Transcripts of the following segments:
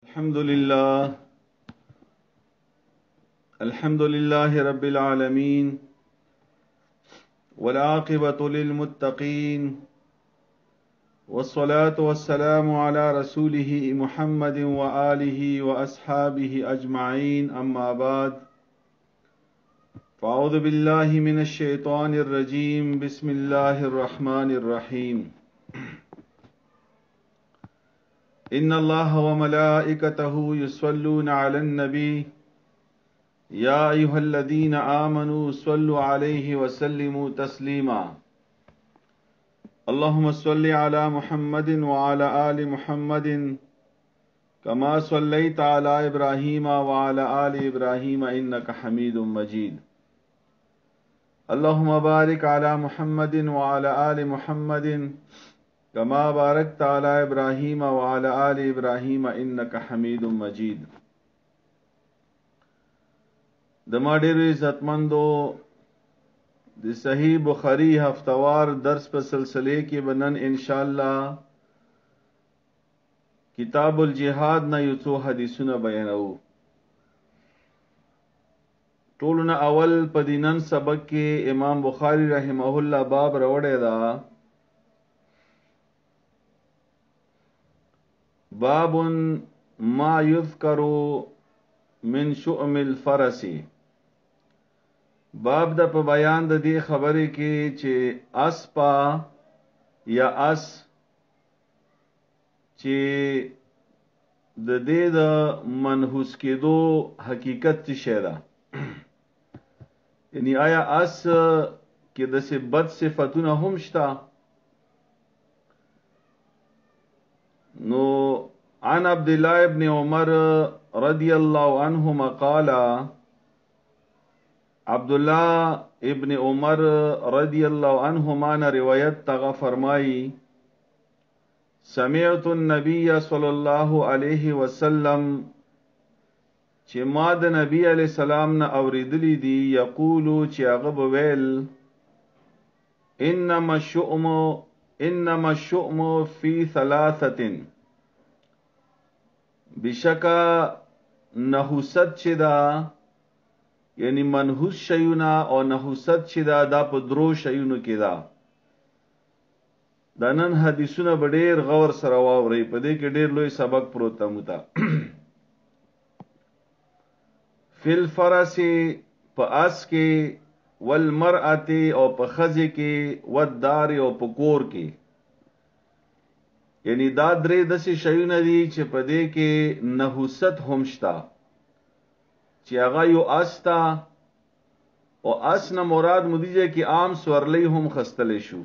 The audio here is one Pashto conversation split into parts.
الحمد لله رب العالمين والعاقبة للمتقين والصلاة والسلام على رسوله محمد وآله وأصحابه أجمعين أما بعد فأعوذ بالله من الشيطان الرجيم بسم الله الرحمن الرحيم إن الله وملائكته يصلون على النبي يا أيها الذين آمنوا صلوا عليه وسلموا تسليما اللهم صل على محمد وعلى آل محمد كما صليت على إبراهيم وعلى آل إبراهيم إنك حميد مجيد اللهم بارك على محمد وعلى آل محمد كما باركت على إبراهيم وعلى آل إبراهيم إنك حميد مجيد د ما ډېر عزتمندو د صحیح بخاری هفتوار درس په سلسله کې بنن ان شاء الله کتاب الجهاد نه یو څو حدیثونه بیانو. ټولونه اول په دینن سبق کې امام بخاری رحمه الله باب راوړی دا باب ما یذکر من شؤم الفرس، باب د په بیان د دې خبرې کې چې اسپا یا اس چې د دې د منحوس کېدو حقیقت څه شی ده، یعنی آیا اس کې د څه بد صفاتونه هم شته. نو عن عبد الله ابن عمر رضی الله عنهما قال، عبد الله ابن عمر رضی الله عنهما نے روایت تغا فرمائی، سمعت النبي صلی الله علیه وسلم چې ما د نبی علیہ السلام نه اوریدلی دی یقولو چې هغه ویل انما الشؤم فی ثلاثه، بشکا نحوست چې دا یعنی منحوس شیونه او نحوست چې دا په درو شیونو کې دا. دا نن حدیثونه به ډېر غور سره واورئ، په دې کې ډېر لوی سبق پروت دی موته. فی الفرس په اس کې، والمرأة او په ښځې کې، والدار او په کور کې، یعنی دا درې داسې شیونه دي چې په دې کې نحوست هم شته، چې هغه یو اس تا او اس نه مراد مدیجه کې عام سورلی هم خستلی شو،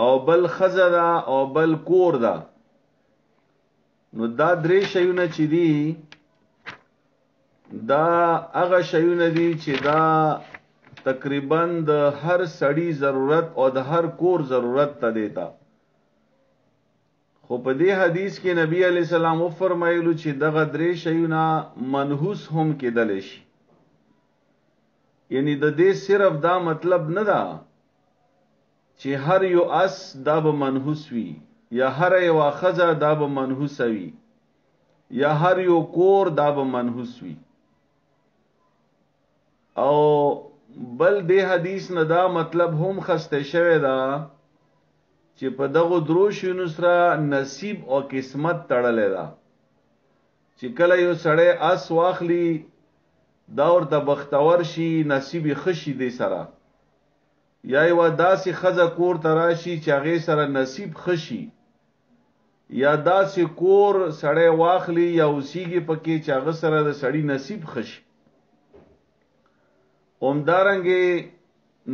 او بل ښځه ده او بل کور ده. نو دا درې شیونه چې دي دا هغه شیونه دي چې دا تقریبا د هر سړی ضرورت او د هر کور ضرورت ته دیتا. خو په دې حدیث کې نبی علیہ السلام و فرمایلو چې دغه درې شیونه منحوس هم کېدلی شي، یعنی د دې صرف دا مطلب نه ده چې هر یو اس دا به منحوس وي، یا هر یو ښځه دا به منحوس وي، یا هر یو کور دا به منحوس وي. او بل دې حدیث نه دا مطلب هم خسته شوی دا چې په دغه درو شیونو سره نصیب او قسمت تړلې ده، چې کله یو سړی اس واخلي دا ورته بختور شي، نصیب خشي دی سره، یا یو داسې ښځه کور ته راشي چې هغې سره نصیب خشي، یا داسې کور سړی واخلي یا اوسیږي پکې چې هغه سره د سړی نصیب خشي. همدارنګې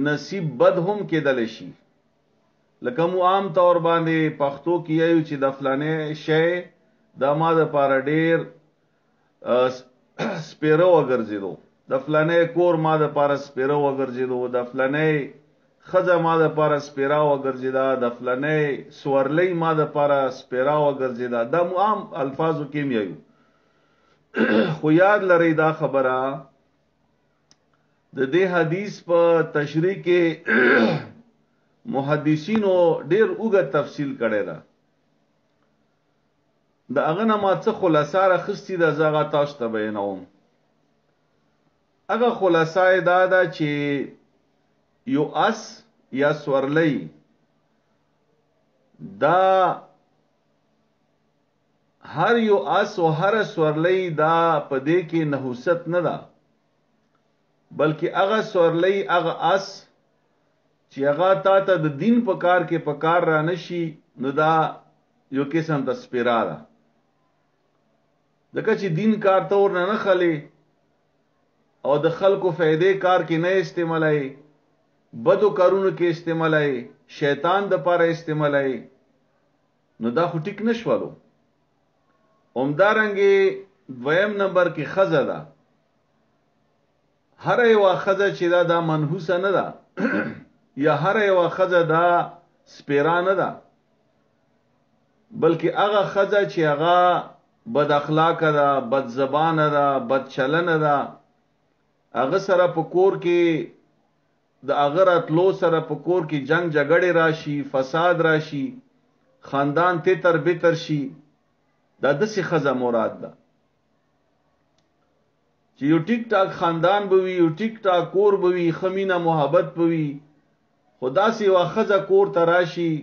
نصیب بد هم کېدلی شي، لکه مو عام طور باندې پښتو کې یو چې د فلانې شی دا ما د پاره ډېر سپیره وګرځېدو، د فلانې کور ما د پاره سپیره وګرځېدو، د فلانې ښځه ما د پاره سپیره وګرځېده، د فلانې سورلی ما د پاره سپیره وګرځېده. دا مو عام الفاظو کې یو. خو یاد لرئ دا خبره د دې حدیث په تشریح کې محدثینو ډېر اوږد تفصیل کړی ده. د هغه نه ما څه خلاصه راخستې ده زه هغه تاسو ته بیانوم. هغه خلاصه یې دا ده چې یو اس یا سورلی دا هر یو اس او هر سورلی دا په دې کې نحوست نه ده، بلکې هغه سورلی هغه اس چې هغه تا ته د دین په کار کې په کار را نشي، نو دا یو قسم د سپیرا ده. ځکه چې دین کار ته ور نه خلی او د خلکو فائدې کار کې نه استعمالای، بدو کارونو کې استعمالای، شیطان د پاره استعمالای، نو دا خو ټیک نشولو. همدارنګه دویم نمبر کې خزه ده. هر یو خزه چې دا منحوسه نه ده یا هر یو خزه دا سپیرا نه ده، بلکې هغه خزه چې هغه بد اخلاق ده، بد زبان ده، بد چلن ده، هغه سره په کور کې د هغه راتلو سره په کور کې جنگ جګړې راشي، فساد راشي، خاندان تتر بتر شي، دا دسې خزه مراد ده. چې یو ټیک ټاک خاندان بوي، یو ټیک ټاک کور بوي، خمینه محبت بوي، خدا سي وا خزه کور تراشي،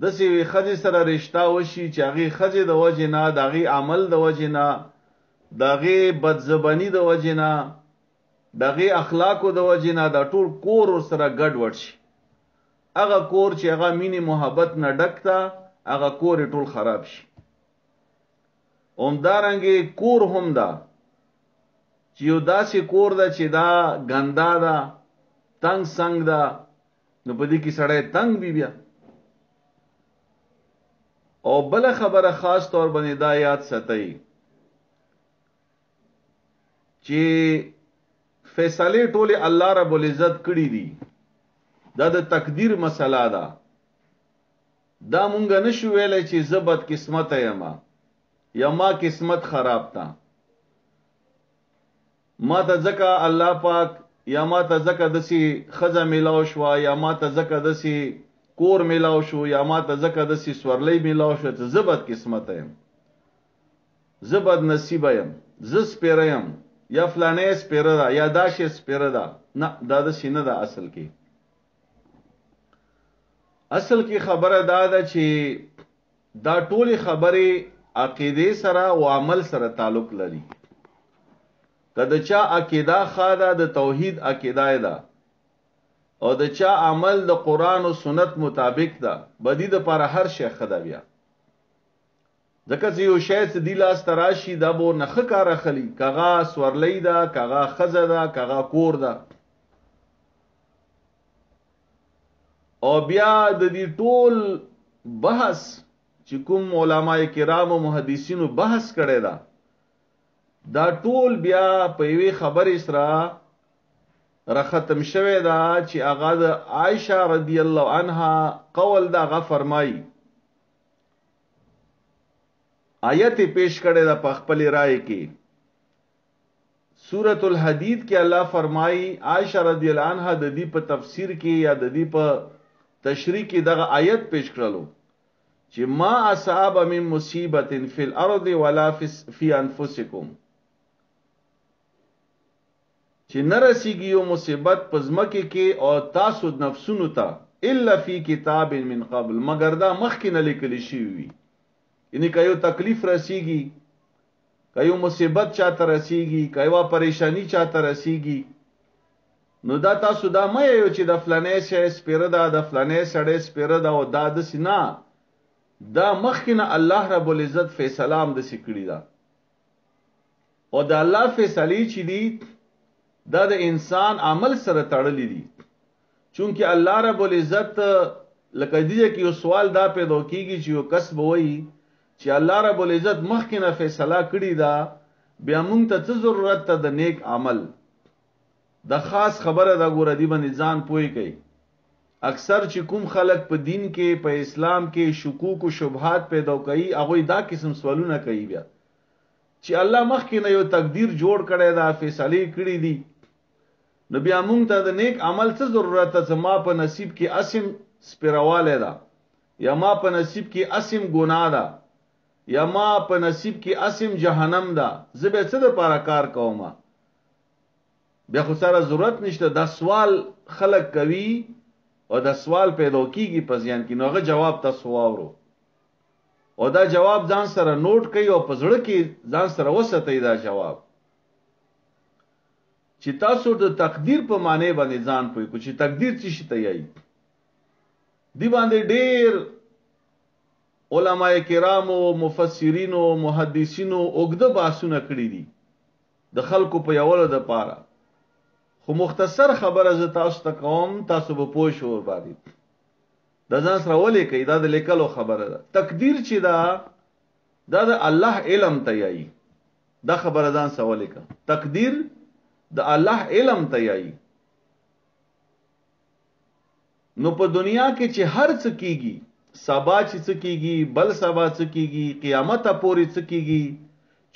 دسې خزه سره رشتہ وشي چې هغه خزه د وجه نه، دغه عمل د وجه نه، دغه بدزبانی د وجه نه، دغه اخلاقو د وجه نه، دا ټول کور سره ګډ وډ شي. هغه کور چې هغه مینه محبت نه ډکتا، هغه کور ټول خراب شي. همدارنګه کور هم دا چې یو داسې کور ده چې دا ګندا ده، تنگ سنگ ده، نو په دې کې سړی تنگ بی بیا. او بل خبره خاص طور باندې دا یاد ساتئ چې فیصله ټوله الله رب العزت کړی دي، دا د تقدیر مسله ده. دا مونږ نشو ویلای چې زبد قسمت یم یا ما قسمت خراب تا، ما ته ځکه الله پاک یا ما ته ځکه دسی خزه میلاو شو، یا ما ته ځکه دسی کور میلاو شو، یا ما ته ځکه دسی سورلی میلاو شو، ته زبد قسمت یم، زبد نصیب یم، ز سپیره یم، یا فلانه سپیره ده، یا داشه سپیره ده. نه، دا دسی نه ده. اصل کې خبره دا ده چې دا ټولې خبرې عقیده سره او عمل سره تعلق لري. کله چا عقیده خاله د توحید عقیده ده او د چا عمل د قران او سنت مطابق ده، بدی د پر هر شی خدا بیا. ځکه چې یو شی څه دی لاس تراشي دا بو نخ کار اخلي، کغا سورلی ده، کغا خزه ده، کغا کور ده. او بیا د دې ټول بحث چې کوم علماء کرام او محدثینو بحث کړي دا ټول بیا په یوې خبرې سره را ختم شوه دا چې هغه د عائشه رضی الله عنها قول دا غ فرمایي، آیت پیش کړي دا په خپل رائے کې. سورۃ الحدید کې الله فرمایي عائشه رضی الله عنها د دې په تفسیر کې یا د دې په تشریح کې دغه آیت پیش کړلو چې ما اصحاب من مصیبت فی الارض ولا فی انفسکم، چې نرسیږي یو مصیبت پزمکه کې او تاسو نفسونو ته الا فی کتاب من قبل، مگر دا مخکې نه لیکل شوی وي. یعنی که یو تکلیف رسیږي، که یو مصیبت چاته رسیږي، که یو پریشانی چاته رسیږي، نو دا تاسو دا مې یو چې د فلانې شې سپیره ده، د فلانې سړې سپیره ده، او دا د سینا دا مخکنه الله رب العزت فیصله هم د سکړی ده. او دا الله فیصله چې دی دا د انسان عمل سره تړلې دي. چونکه الله رب العزت لکه دې کې یو سوال دا پیدا کیږي چې یو کسب وایي چې الله رب العزت مخکنه فیصله کړی ده، بیا موږ ته څه ضرورت ته د نیک عمل د خاص خبره دا ګور دی باندې ځان پوي کوي. اکثر چې کوم خلک په دین کې په اسلام کې شکوک او شبهات پیدا کوي، هغه دا قسم سوالونه کوي بیا چې الله مخکې نه یو تقدیر جوړ کړی دا فیصله کړی دي، نو بیا موږ ته د نیک عمل څه ضرورت ته؟ ما په نصیب کې اسم سپیرواله ده، یا ما په نصیب کې اسم ګناه ده، یا ما په نصیب کې اسم جهنم دا زبې څه د پاره کار کوم بیا خو سره ضرورت نشته دا سوال خلق کوي او دا سوال پیدا کیږي په ځان کې نوغه جواب تاسو واورو او دا جواب ځان سره نوٹ کړئ او په زړه کې ځان سره وساتئ دا جواب چې تاسو د تقدیر په معنی باندې ځان پوي کو چې تقدیر څه شي تیایي دی باندې ډېر علماء کرام او مفسرین او محدثین او اوګده باسونه کړی دي د خلکو په یوله د پاره خو مختصر خبره ز تاسو ته کوم تاسو به پوه شو باندې د ځان سره ولې کوي دا د لیکلو خبره ده تقدیر چې دا د الله علم تیایي دا خبره ځان سره ولې کوي تقدیر د الله علم تیایي نو په دنیا کې چې هر څه کیږي سبا چې څه کیږي بل سبا څه کیږي قیامت پورې څه کیږي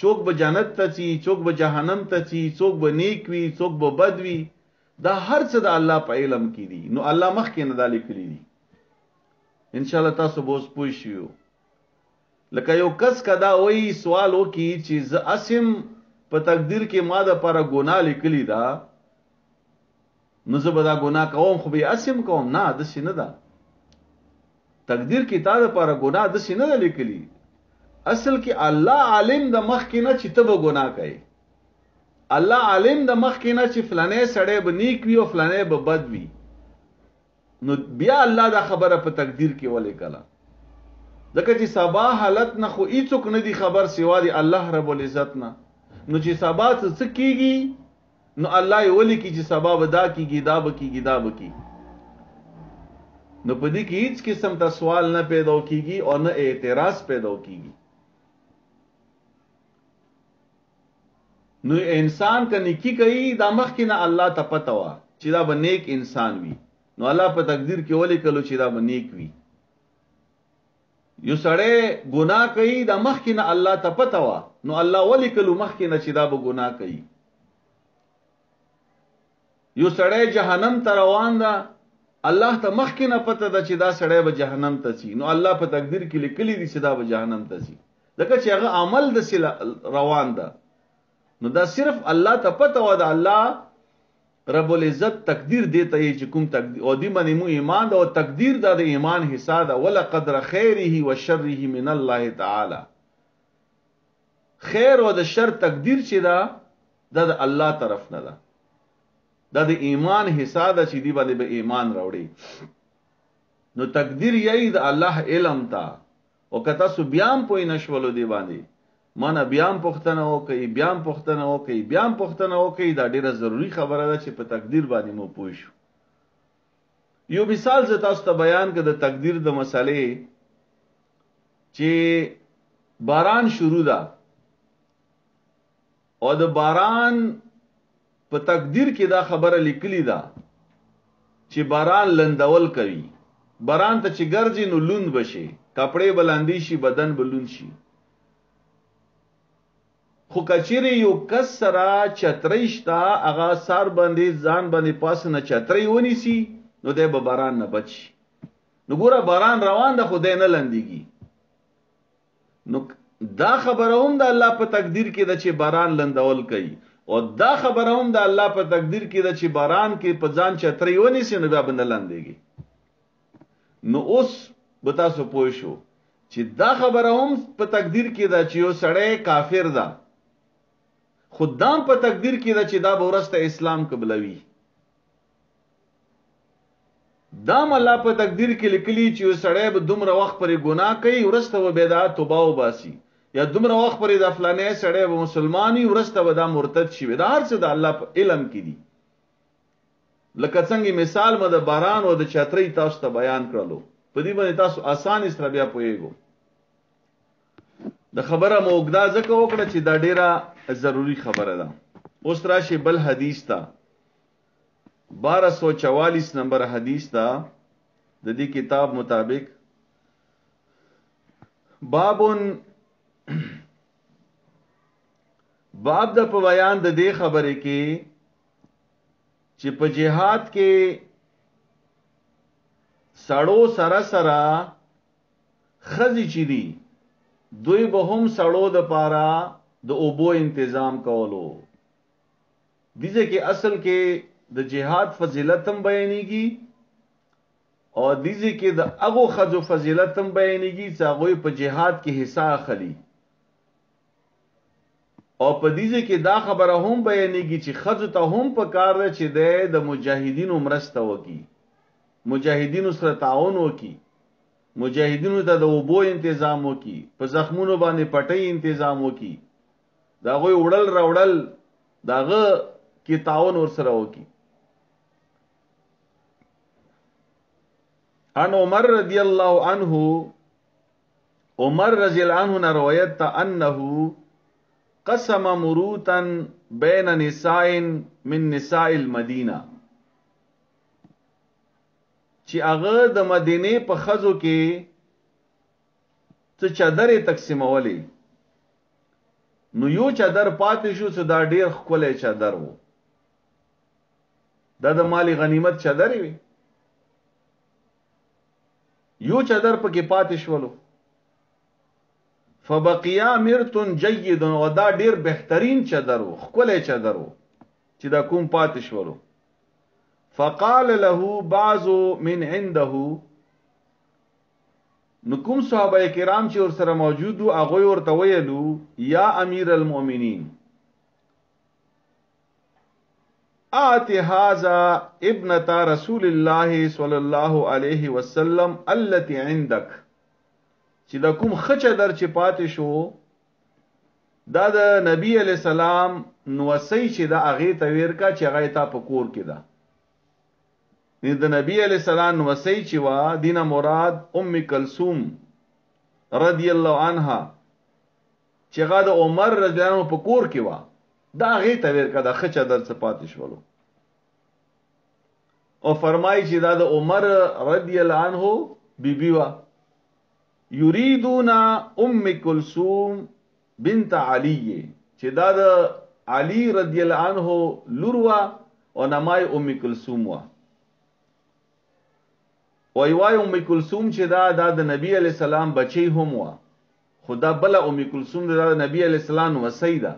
څوک به جنت ته ځي څوک به جهنم ته ځي څوک به نیک وي څوک به بد وي دا هر څه د الله په علم کې دي نو الله مخکې نه دالي کړی دي ان شاء الله تاسو به اوس پوه شئ لکه یو کس کدا وای سوال وکي چې ز اسم په تقدیر کې ما د پر ګناه لیکلی دا نو زه به دا ګناه کوم خو به اسم کوم نه د سینه دا تقدیر کې تا د پر ګناه د سینه نه لیکلی اصل کې الله عالم د مخ کې نه چې ته به ګناه کوي الله عالم د مخ کې نه چې فلانه سړی به نیک وي او فلانه به بد وي نو بیا الله دا خبره په تقدیر کې ولې کړه ځکه چې سبا حالت نه خو هیڅوک نه دی خبر سوا دی الله رب العزت نه نو چې سبا څه کیږي نو الله یې ولي کی چې سبا ودا کیږي دا به کیږي دا به کیږي نو په دې کې هیڅ قسم ته سوال نه پیدا کیږي او نه اعتراض پیدا کیږي نو انسان که نیکی کوي دا مخ کې نه الله ته پته وا چې دا به نیک انسان وي نو الله په تقدیر کې ولي کلو چې دا به نیک وي یو سړی ګناه کوي دا مخ کې نه الله ته پته وا نو الله ولي کلو مخ کې نه چې دا به ګناه کوي یو سړی جهنم ته روان ده الله ته مخ کې نه پته ده چې دا سړی به جهنم ته ځي نو الله په تقدیر کې لیکلي دي چې دا به جهنم ته ځي ځکه چې هغه عمل د روان ده نو دا صرف الله ته پته و دا الله رب العزت تقدیر دیتا ہے چې کوم تقدیر او دی باندې مو ایمان دا او تقدیر دا د ایمان حصہ دا ولا قدر خیره و شره من الله تعالی خیر او د شر تقدیر چې دا د الله طرف نه ده دا د ایمان حصہ دا چې دی باندې به ایمان راوړي نو تقدیر یی د الله علم تا او کته سو بیان پوی نشولو دی باندې مانا بیان پختنه وکي بیان پختنه وکي بیان پختنه وکي دا ډیره ضروری خبره ده چې په تقدیر باندې مو پوه شو یو مثال ز تاسو ته بیان کړه د تقدیر د مسلې چې باران شروع ده او د باران په تقدیر کې دا خبره لیکلی ده چې باران لندول کوي باران ته چې ګرځي نو لوند بشي کپڑے بلندي شي بدن بلوند شي خو کچری یو کس سره چتریشتا اغا سار باندې ځان باندې پاس نه چتری ونیسی نو د به باران نه بچ نو ګوره باران روان ده خدای نه لندېږي نو دا خبره هم د الله په تقدیر کې ده چې باران لندول کوي او دا خبره هم د الله په تقدیر کې ده چې باران کې په ځان چتری ونیسی نو بیا به نه لندېږي نو اوس به تاسو پوه شو چې دا خبره هم په تقدیر کې ده چې یو سړی کافر ده خدام په تقدیر کې دا چې دا ورسته اسلام قبلوي دام الله په تقدیر کې لیکلي چې یو سړی به دومره وخت پرې ګناه کوي ورسته به بدعت توبه وباسي یا دومره وخت پرې د فلانه سړی به مسلمانۍ ورسته به دا مرتد شي دا هر څه د الله په علم کې دي لکه څنګه مثال مده باران او د چترۍ تاسو ته بیان کړلو په دې باندې تاسو آسان سره بیا پوهیږئ د خبره موګدا ځکه وکړه چې دا ډیره ضروری خبره ده اوس راشي بل حدیث تا 1244 نمبر حدیث تا د دې کتاب مطابق باب د په بیان د دې خبره کې چې په جهاد کې سړو سره سره خزي چي دي دوی به هم سړو د پارا د اوبو انتظام کولو. دیزه کې اصل کې د جهاد فضیلت هم بیانېږي او دیزه کې د هغو خځو فضیلت هم بیانېږي چې هغوی په جهاد کې حصہ اخلي او په دیزه کې دا خبره هم بیانېږي چې خځو ته هم په کار ده چې د مجاهدینو مرسته وکړي، مجاهدینو سره تعاون وکړي، مجاهدینو ته د اوبو تنظیم وکړي، په زخمونو باندې پټۍ تنظیم وکړي، دا غوي وړل راوړل داغه کې تعاون ورسره وکړي. ان عمر رضی الله عنه، عمر رضی الله عنه نے روایت تا انه قسم مروتا بین نساء من نساء المدینہ، چې هغه د مدینه په خزو کې څه چادرې تقسیمولې، نو یو چادر پاتې شو چې دا ډیر ښکلی چادر وو، دا د مالی غنیمت چادرې وي، یو چادر پکې پاتې شولو. فبقیا مرتن جید، او دا ډیر بهترین چادر وو، ښکلی چادر وو چې دا کوم پاتې شولو. فقال له بعض من عنده، نو کوم صحابه کرام چې ور سره موجود وو هغه ورته ویلو یا امیر المؤمنین آت هذا ابنه رسول الله صلی الله علیه وسلم التي عندك، چې دا کوم خچدر چې پاتې شو دا د نبی علی السلام نوسی چې دا هغه ته ورکا چې هغه ته په کور کې ده. د نبی علیہ السلام وصی چې وا دینه مراد ام کلثوم رضی الله عنها چې هغه د عمر رضی الله عنه په کور کې وا، دا هغه ته ورکا د خچ در څخه پاتې شولو او فرمایي چې دا د عمر رضی الله عنه بیبي وا. یریدون ام کلثوم بنت علی، چې دا د علی رضی الله عنه لور وا او نامای ام کلثوم وا. وای ام کلثوم چې دا د نبی علی السلام بچی هم وا، خدا بل ام کلثوم د نبی علی السلام وسیدا.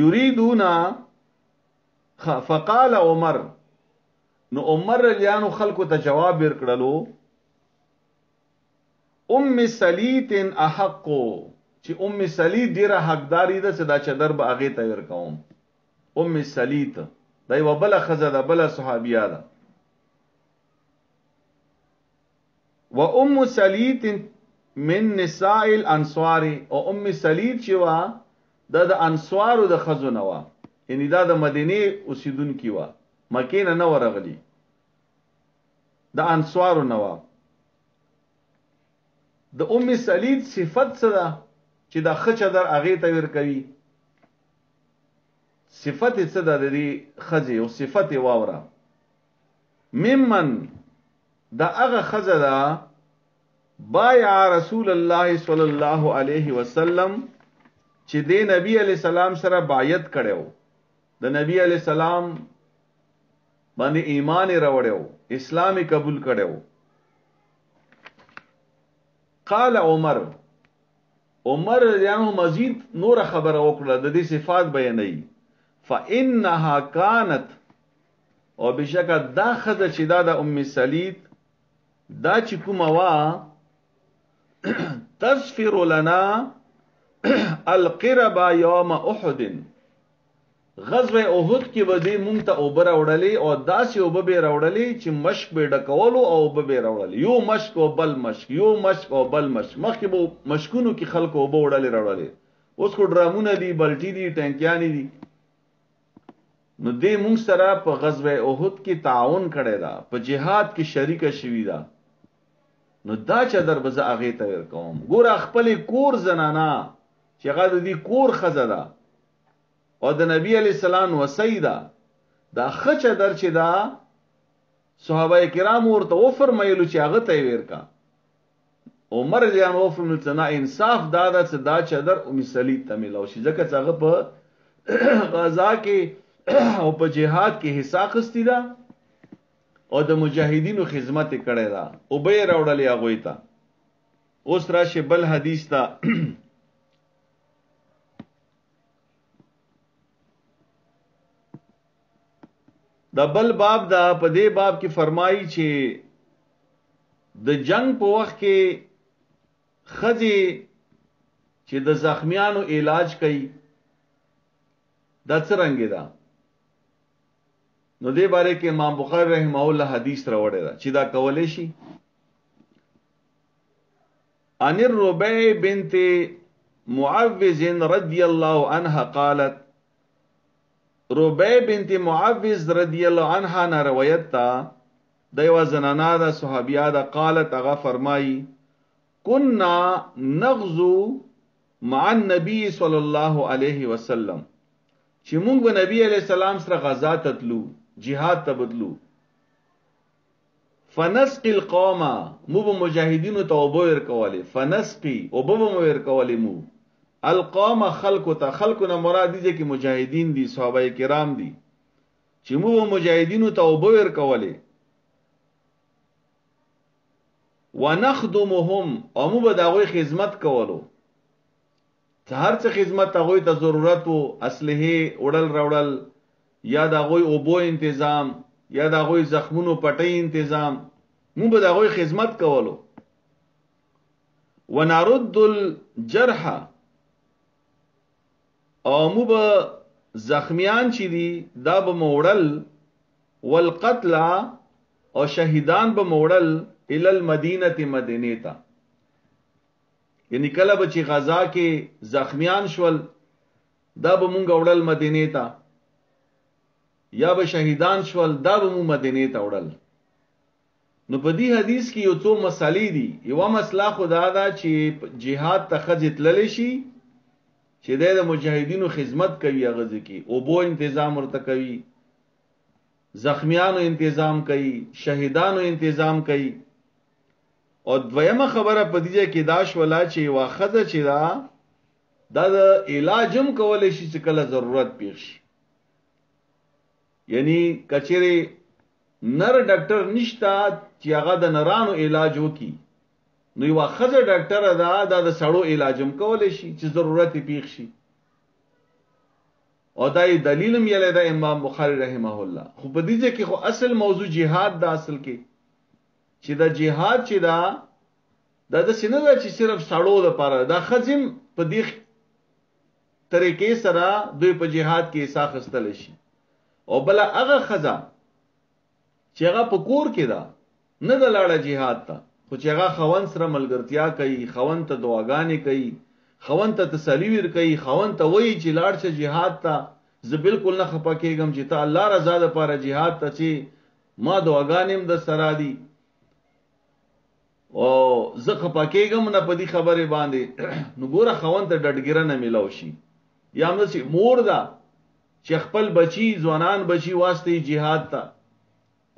یریدون، فقال عمر، نو عمر رضی الله عنه خلکو ته جواب ورکړلو ام سلیت احق، چې ام سلیت ډیره حقداري ده چې دا چدر به هغه ته ورکوم. ام سلیت دا یو بل خزه ده، بل صحابیه ده. و ام سلیت من نساء الانصار، او ام سلیت چې وا دا د انصارو د خزو نه وا، یعنی دا د مدینه اوسیدونکو وا، مکه نه ورغلی، د انصارو نه وا. د ام سلیت صفت څه ده چې دا خچدر هغه ته ور کوي؟ صفت څه ده د دې خزه او صفت واوره؟ ممن دا هغه خزه ده بایع رسول الله صلی الله علیه وسلم چې د نبی علی السلام سره بیعت کړو، د نبی علی السلام باندې ایمان راوړو، اسلام قبول کړو. قال عمر، عمر رضی الله عنه مزید نور خبر وکړه، د دې صفات بیانې. فانها كانت، او بشکه دا خزه چې دا د ام سلیت دا چې کومه وا تسفر لنا القربا یوم احد، غزوه احد کې به دې مونږ ته اوبه راوړلې او داسې اوبه به راوړلې چې مشک به ډکولو او اوبه به راوړلې، یو مشک او بل مشک، یو مشک او بل مشک. مخکې به مشکونو کې خلکو اوبه وړلې راوړلې، اوس خو ډرامونه دي، بلټي دي، ټینکیانې دي. نو دې مونږ سره په غزوه احد کې تعاون کړی دا، په جهاد کې شریک شوی دا، نو دا چادر به زه هغه ته ورکوم. ګور خپل کور زنانا چې هغه د دې کور خزه ده او د نبی علی السلام وسیدا، دا خچدر چې دا صحابه کرام ورته و فرمایلو چې هغه ته ورکا. عمر جان و فرمایل چې نه، انصاف دا ده چې دا چادر ام سلیت ته ملو شي، ځکه چې هغه په غزا کې او په جهاد کې حصہ اخیستی ده او د مجاهدینو خدمت کړی ده، او به راوړلې هغه ته. اوس راشه بل حدیث تا دا بل باب دا په دې باب کې فرمایي چې د جنگ په وخت کې خځې چې د زخمیانو علاج کوي دا څرنګه ده نو دې باره کې امام بخاری رحمه الله حدیث راوړی دا چې دا کولې شي ان الربيع بنت معوذ رضی الله عنها قالت ربيع بنت معوذ رضی الله عنها نه روایت تا دیو زنانا دا صحابیہ دا قالت اغا فرمائی کننا نغزو مع النبی صلی اللہ علیہ وسلم چی مونگ با نبی علیہ السلام سر غزا تتلو جہاد تبدلو فنسقی القوم مو با مجاہدینو تا اوبو ورکوالی فنسقی اوبو با ورکوالی مو القوم خلقو تا خلقو نا مراد دیجے کی مجاہدین دی صحابہ کرام دی چی مو با مجاہدینو تا اوبو ورکوالی ونخدمهم او مو به داوی خدمت کولو ته هر څه خدمت هغه ته ضرورت وو اسلحه وړل راوړل یا داوی اوبو تنظیم یا داوی زخمونو پټي تنظیم مو به داوی خدمت کولو ونرد الجرح او مو به زخمیان چې دي دا به موړل والقتل او شهیدان به موړل الى المدینه مدینه تا یعنی کله به چې غزا کې زخمیان شول دا به مونږ وړل مدینه تا یا به شهیدان شول دا به مونږ مدینه تا وړل نو په دې حدیث کې یو څو مسالې دي یو مسله خدا دا چې جهاد ته خځه تللی شي چې د مجاهدینو خدمت کوي هغه ځکه او بو تنظیم ورته کوي زخمیانو تنظیم کوي شهیدانو تنظیم کوي او دویمه خبره په دې کې داش ولا چې واخذ چې دا د علاجم کولای شي چې کله ضرورت پیښ شي یعنی کچېره نر ډاکټر نشتا چې هغه د نرانو علاج وکي نو یو واخذ ډاکټر دا د سړو علاجم کولای شي چې ضرورت پیښ شي او دای دلیلم یله د امام بخاری رحمه الله خو په دې کې خو اصل موضوع جهاد دا اصل کې چې دا جهاد چې دا د سینه دا چې صرف سړو د پاره دا خزم په دې طریقې سره دوی په جهاد کې حصہ خستل شي او بل هغه خزا چې هغه په کور کې دا نه د لاړه جهاد ته خو چې هغه خوند سره ملګرتیا کوي خوند ته دعاګانې کوي خوند ته تسلی ور کوي خوند ته وایي چې لاړ شه جهاد ته زه بالکل نه خپه کېږم چې ته الله رضا لپاره جهاد ته چې ما دعاګانې د سره دي او زه خپه کېږم نه په دې خبره باندې نو ګوره خوند ته ډډګره نه ملاو شي یا موږ چې مور دا چې خپل بچي ځوانان بچي واسطه جهاد ته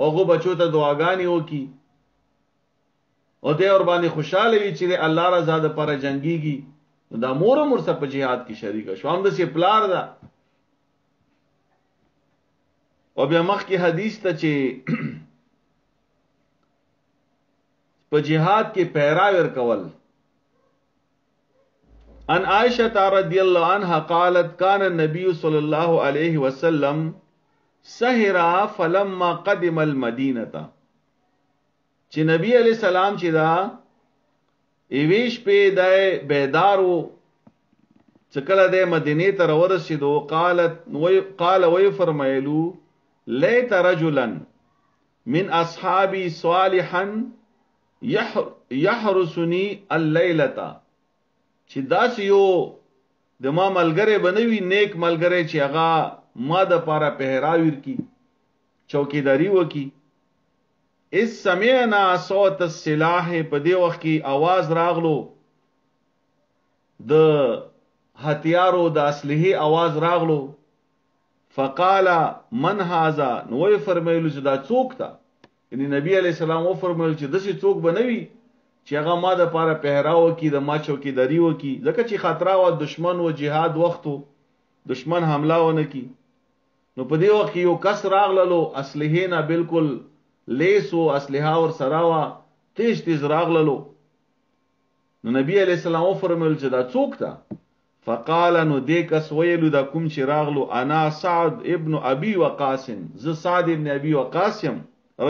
اوغه بچو ته دعاګانې وکي او دې اور باندې خوشاله وي چې الله رضا لپاره جنگيږي دا مور سره په جهاد کې شریک شو هم د سي پلار دا او بیا مخ کې حدیث ته چې په جهاد کې پیرا ور کول ان عائشہ رضی اللہ عنها قالت كان النبي صلی اللہ علیہ وسلم سهرا فلما قدم المدینه چې نبی علیہ السلام چې دا ایویش په دای بیدارو څکله د مدینه ته ورسېدو قال وی فرمایلو لیت رجلا من اصحابي صالحا يحرسني الليله چې داس یو د ما ملګری بنوي نیک ملګری چې هغه ما د پاره پهراویر کی چوکیداری وکي اس سمعنا صوت السلاح په دی وخت کې आवाज راغلو د هتیارو د اسلحه आवाज راغلو فقال من هذا نو فرمایلو چې دا څوک تا یعنی نبی علیہ السلام و فرمایل چې دسی څوک بنوي چې هغه ما د پاره پهراو کی د ما چوکیداری وکي ځکه چې خطر او دشمن او جهاد وختو دشمن حمله ونه کی نو په دې وخت یو کس راغللو اسلحه نه بالکل لیسو اسلحه ور سراوا تیز راغللو نو نبی علیہ السلام فرمایل چې دا څوک تا؟ فقال نو دې کس ویلو دا کوم چې راغلو انا سعد ابن ابي وقاص، ز سعد ابن ابي وقاص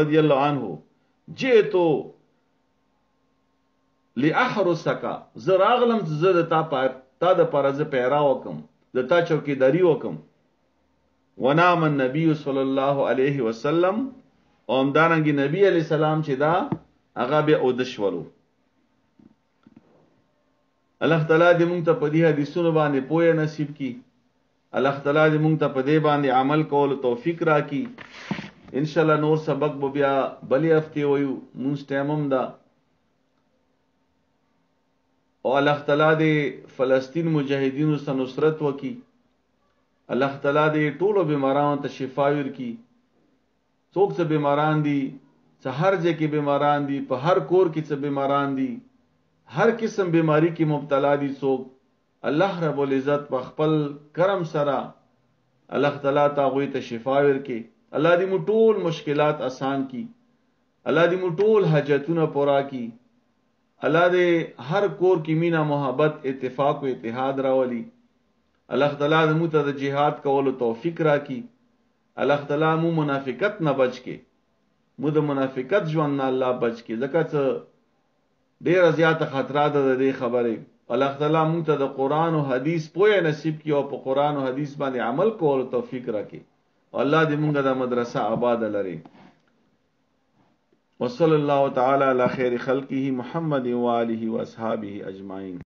رضی الله عنه، جئتو لاحرسک، ز راغلم ز د تا د پرز پیرا وکم، د تا چوکیداری وکم. ونام النبي صلی الله علیه وسلم، او همدارنګه نبی علیہ السلام چې دا هغه به اودشولو. الله تعالی دې مونږ ته په دې حدیثونو باندې پوهه نصیب کړي. الله تعالی دې مونږ ته په دې باندې عمل کولو توفیق راکړي. ان شاء الله نور سبق به بیا بلې هفته وایو، مونږ ټیمم دا. او الله تعالی دې فلسطین مجاهدینو سره نصرت وکړي. الله تعالی دې ټولو بیمارانو ته شفا ورکړي. څوک څه بیماران دي، څه هر ځای کې بیماران دي، په هر کور کې څه بیماران دي، هر قسم بیماری کې مبتلا دي څوک، الله رب العزت په خپل کرم سره الله تعالی ته غوي ته شفا ورکړي. الله دې مو ټول مشکلات آسان کړي. الله دې مو ټول حاجتونه پورا کړي. الله دې هر کور کې مینا محبت اتفاق او اتحاد راولي. الله تعالی دې مو ته د جهاد کولو توفیق راکړي. الله تعالی مو منافقت نه بچ کې، مو د منافقت ژوند نه الله بچ کې، ځکه چې ډیر زیات خطرات ده دې خبره. الله تعالی مونږ ته د قران او حدیث پوهه نصیب کړي او په قران او حدیث باندې عمل کولو توفیق راکړي. الله دې مونږ د مدرسه آباد لري. وصلی الله تعالی علی خیر خلقه محمد و آله و اصحابہ اجمعین.